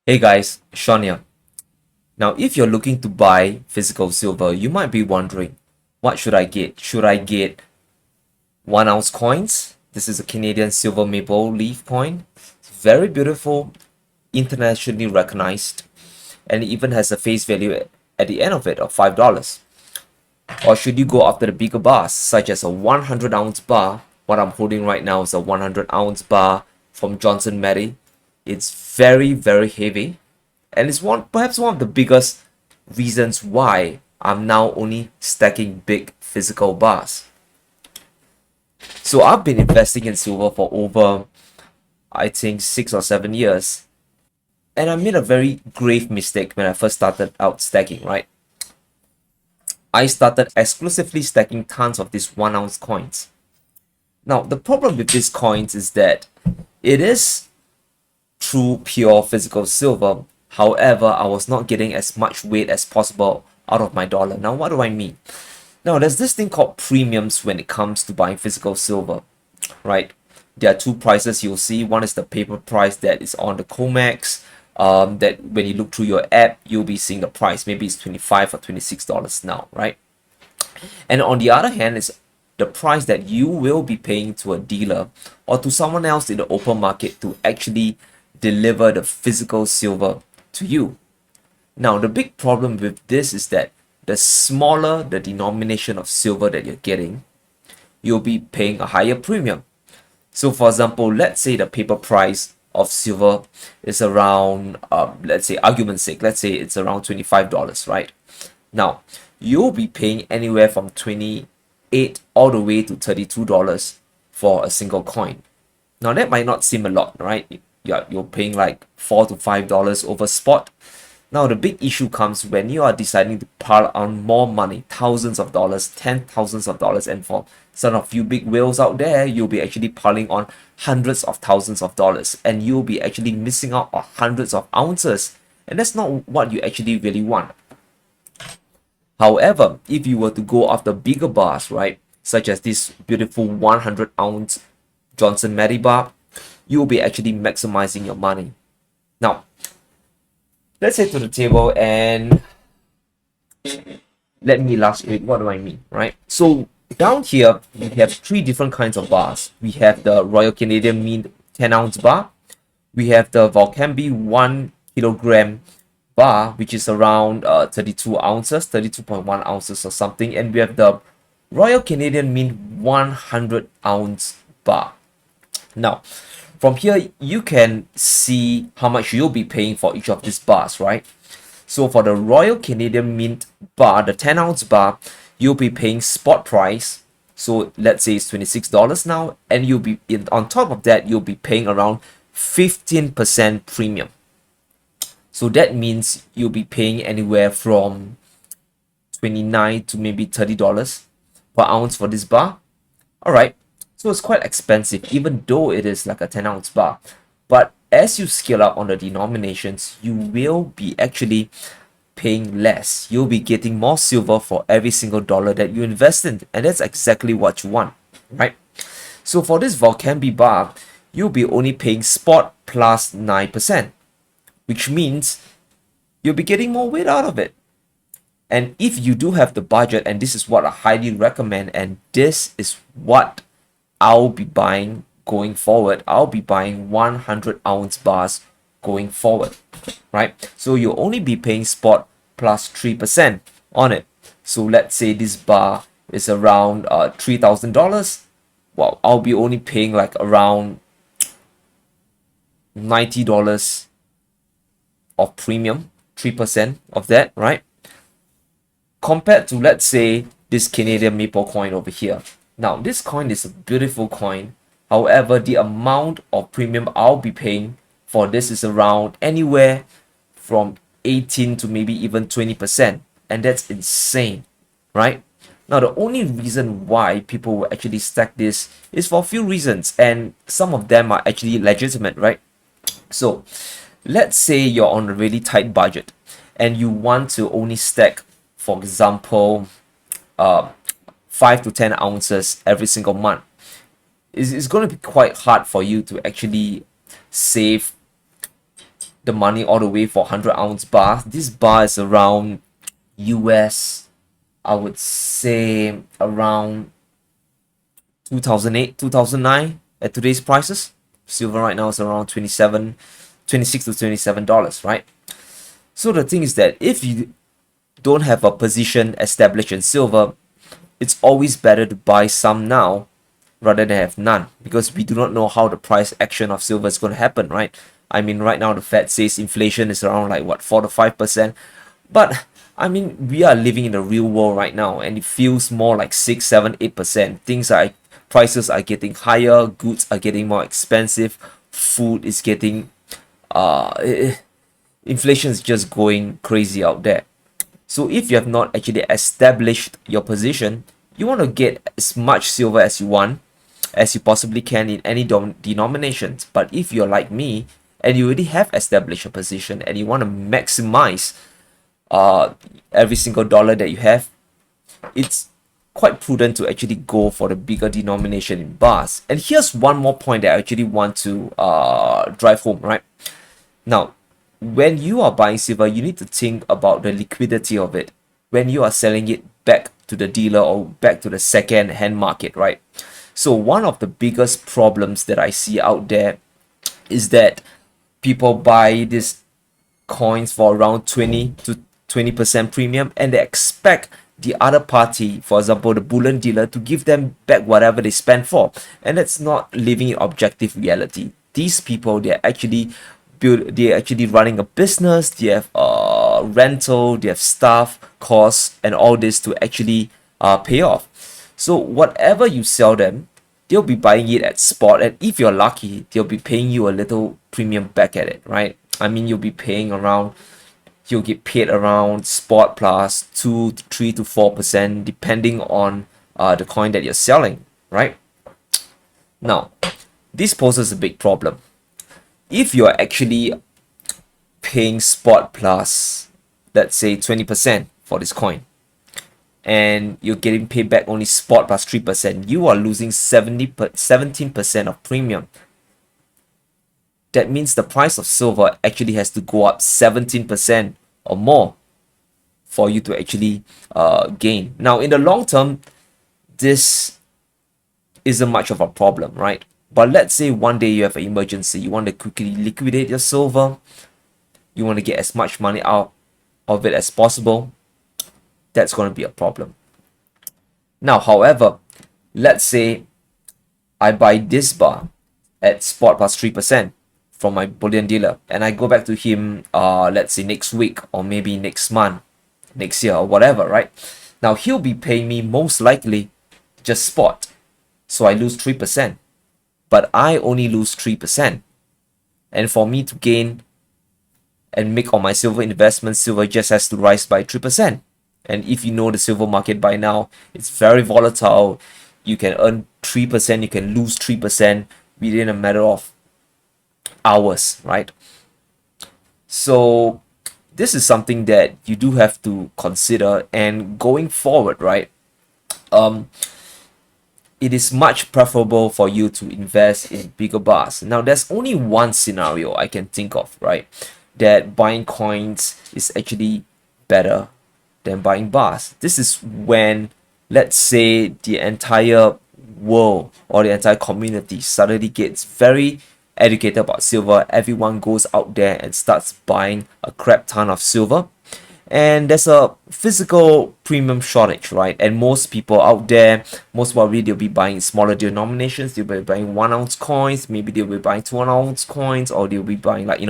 Hey guys, Sean here. Now, if you're looking to buy physical silver, you might be wondering, what should I get? Should I get 1 ounce coins? This is a Canadian silver maple leaf coin. It's very beautiful, internationally recognized, and it even has a face value at the end of it of $5. Or should you go after the bigger bars, such as a 100-ounce bar? What I'm holding right now is a 100-ounce bar from Johnson Matthey. It's very, very heavy, and it's perhaps one of the biggest reasons why I'm now only stacking big physical bars. So I've been investing in silver for over, I think, 6 or 7 years, and I made a very grave mistake when I first started out stacking, right? I started exclusively stacking tons of these 1 ounce coins. Now, the problem with these coins is that it is true pure physical silver. However, I was not getting as much weight as possible out of my dollar. Now, what do I mean? Now, there's this thing called premiums when it comes to buying physical silver, right? There are two prices you'll see. One is the paper price that is on the COMEX. That when you look through your app, you'll be seeing the price. Maybe it's $25 or $26 now, right? And on the other hand, is the price that you will be paying to a dealer or to someone else in the open market to actually deliver the physical silver to you. Now, the big problem with this is that the smaller the denomination of silver that you're getting, you'll be paying a higher premium. So, for example, let's say the paper price of silver is around, let's say, argument's sake, let's say it's around $25, right? Now, you'll be paying anywhere from 28 all the way to $32 for a single coin. Now, that might not seem a lot, right? You're paying like $4 to $5 over spot. Now, the big issue comes when you are deciding to pile on more money, thousands of dollars, thousands of dollars, and for some of you big whales out there, you'll be actually piling on hundreds of thousands of dollars, and you'll be actually missing out on hundreds of ounces, and that's not what you actually really want. However, if you were to go after bigger bars, right, such as this beautiful 100-ounce Johnson Matthey bar, you'll be actually maximizing your money. Now, let's head to the table and let me illustrate what do I mean, right? So down here, we have three different kinds of bars. We have the Royal Canadian Mint 10-ounce bar. We have the Volcambi 1 kilogram bar, which is around 32 ounces, 32.1 ounces or something. And we have the Royal Canadian Mint 100-ounce bar. Now, from here, you can see how much you'll be paying for each of these bars, right? So for the Royal Canadian Mint bar, the 10-ounce bar, you'll be paying spot price. So let's say it's $26 now, and you'll be on top of that, you'll be paying around 15% premium. So that means you'll be paying anywhere from $29 to maybe $30 per ounce for this bar. All right. So it's quite expensive, even though it is like a 10-ounce bar. But as you scale up on the denominations, you will be actually paying less. You'll be getting more silver for every single dollar that you invest in. And that's exactly what you want, right? So for this Volcambi bar, you'll be only paying spot plus 9%, which means you'll be getting more weight out of it. And if you do have the budget, and this is what I highly recommend, and this is what I'll be buying going forward. I'll be buying 100-ounce bars going forward, right? So you'll only be paying spot plus 3% on it. So let's say this bar is around $3,000. Well, I'll be only paying like around $90 of premium, 3% of that, right? Compared to, let's say, this Canadian maple coin over here. Now, this coin is a beautiful coin. However, the amount of premium I'll be paying for this is around anywhere from 18 to maybe even 20%. And that's insane, right? Now, the only reason why people will actually stack this is for a few reasons. And some of them are actually legitimate, right? So, let's say you're on a really tight budget and you want to only stack, for example, 5 to 10 ounces every single month. It's going to be quite hard for you to actually save the money all the way for 100-ounce bar. This bar is around US, I would say around 2008, 2009 at today's prices. Silver right now is around 26 to $27, right? So the thing is that if you don't have a position established in silver, it's always better to buy some now rather than have none, because we do not know how the price action of silver is going to happen, right? I mean, right now the Fed says inflation is around like what, 4 to 5%, but I mean, we are living in the real world right now, and it feels more like 6, 7, 8%. Prices are getting higher, goods are getting more expensive, food is getting inflation is just going crazy out there. So if you have not actually established your position, you want to get as much silver as you want, as you possibly can in any denominations. But if you're like me and you already have established a position and you want to maximize every single dollar that you have, it's quite prudent to actually go for the bigger denomination in bars. And here's one more point that I actually want to drive home, right? Now, when you are buying silver, you need to think about the liquidity of it when you are selling it back to the dealer or back to the second hand market, right? So one of the biggest problems that I see out there is that people buy these coins for around 20 to 20% premium, and they expect the other party, for example the bullion dealer, to give them back whatever they spent for, and that's not living in objective reality. These people, they're actually running a business, they have rental, they have staff costs and all this to actually pay off. So whatever you sell them, they'll be buying it at spot, and if you're lucky, they'll be paying you a little premium back at it, right? I mean, you'll get paid around spot plus 2 to 3 to 4% depending on the coin that you're selling, right? Now, this poses a big problem. If you're actually paying spot plus, let's say 20% for this coin, and you're getting paid back only spot plus 3%, you are losing 17% of premium. That means the price of silver actually has to go up 17% or more for you to actually gain. Now, in the long term, this isn't much of a problem, right? But let's say one day you have an emergency, you want to quickly liquidate your silver, you want to get as much money out of it as possible, that's going to be a problem. Now, however, let's say I buy this bar at spot plus 3% from my bullion dealer, and I go back to him, let's say next week or maybe next month, next year or whatever, right? Now, he'll be paying me most likely just spot. So I lose 3%, but I only lose 3%. And for me to gain and make on my silver investment, silver just has to rise by 3%. And if you know the silver market by now, it's very volatile. You can earn 3%, you can lose 3% within a matter of hours, right? So this is something that you do have to consider, and going forward, right? It is much preferable for you to invest in bigger bars. Now, there's only one scenario I can think of, right? That buying coins is actually better than buying bars. This is when, let's say, the entire world or the entire community suddenly gets very educated about silver. Everyone goes out there and starts buying a crap ton of silver, and there's a physical premium shortage, right? And most people out there, most probably they'll be buying smaller denominations, they'll be buying 1-ounce coins, maybe they'll be buying 2-ounce coins, or they'll be buying, like,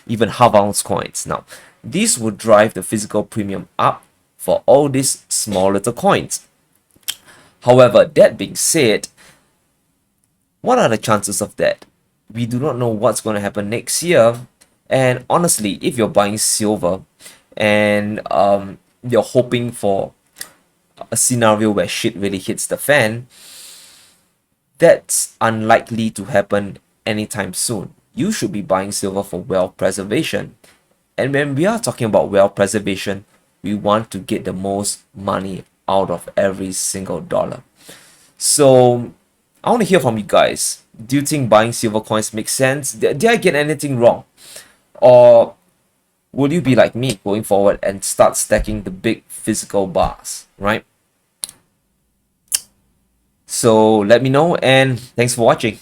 even half-ounce coins. Now, this will drive the physical premium up for all these small little coins. However, that being said, what are the chances of that? We do not know what's going to happen next year. And honestly, if you're buying silver and you're hoping for a scenario where shit really hits the fan, that's unlikely to happen anytime soon. You should be buying silver for wealth preservation. And when we are talking about wealth preservation, we want to get the most money out of every single dollar. So I want to hear from you guys. Do you think buying silver coins makes sense? Did I get anything wrong? Or will you be like me going forward and start stacking the big physical bars, right? So let me know, and thanks for watching.